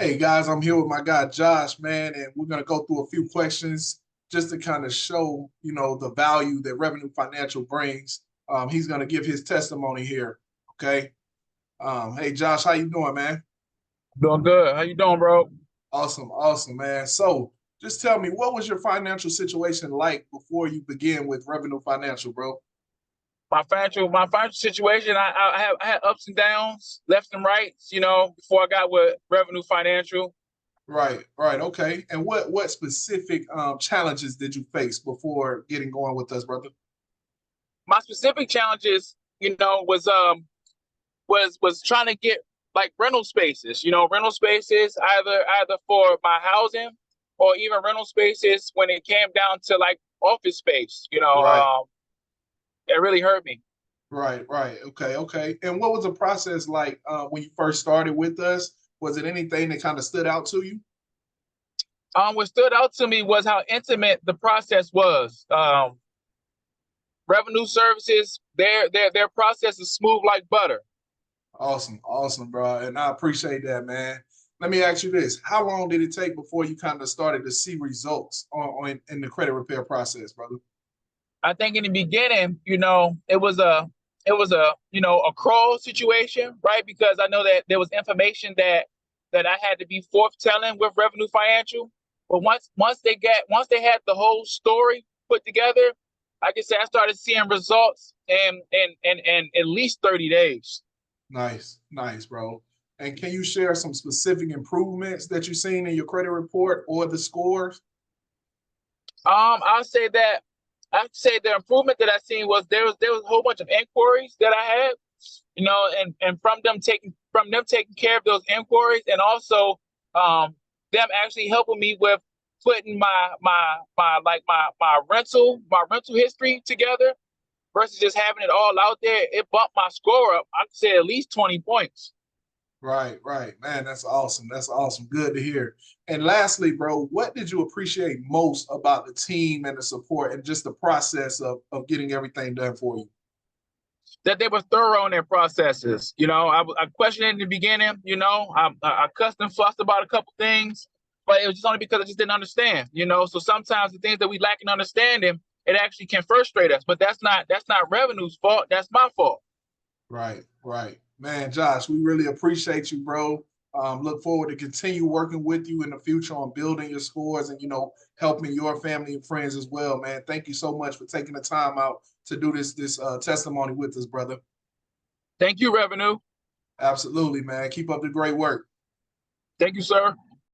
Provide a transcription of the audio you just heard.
Hey guys, I'm here with my guy Josh, man, and we're gonna go through a few questions just to kind of show, the value that Revenue Financial brings. He's gonna give his testimony here. Okay. Hey Josh, how you doing, man? Doing good. How you doing, bro? Awesome, awesome, man. So just tell me, what was your financial situation like before you began with Revenue Financial, bro? My financial situation, I had ups and downs, left and right, before I got with Revenue Financial. Right, right, okay. And what specific challenges did you face before getting going with us, brother? My specific challenges, was trying to get like rental spaces, rental spaces either for my housing or even rental spaces when it came down to like office space, Right. it really hurt me. Right, right. Okay, okay. And what was the process like when you first started with us? Was it anything that kind of stood out to you? What stood out to me was how intimate the process was. Revenue services, their process is smooth like butter. Awesome, awesome, bro. And I appreciate that, man. Let me ask you this. How long did it take before you kind of started to see results in the credit repair process, brother? I think in the beginning, it was a crawl situation, right? Because I know that there was information that I had to be forthtelling with Revenue Financial. But once they had the whole story put together, I can say I started seeing results in at least 30 days. Nice, nice, bro. And can you share some specific improvements that you've seen in your credit report or the scores? I'll say that I'd say the improvement that I seen was there was a whole bunch of inquiries that I had, and from them taking care of those inquiries, and also them actually helping me with putting my rental history together versus just having it all out there. It bumped my score up. I'd say at least 20 points. Right, right. Man, that's awesome. That's awesome. Good to hear. And lastly, bro, what did you appreciate most about the team and the support and just the process of getting everything done for you? That they were thorough in their processes. I questioned it in the beginning. I cussed and fussed about a couple things, but it was just only because I just didn't understand. So sometimes the things that we lack in understanding, it actually can frustrate us. But that's not revenue's fault. That's my fault. Right, right. Man, Josh, we really appreciate you, bro. Look forward to continue working with you in the future on building your scores and helping your family and friends as well, man. Thank you so much for taking the time out to do this testimony with us, brother. Thank you, Revenue. Absolutely, man. Keep up the great work. Thank you, sir.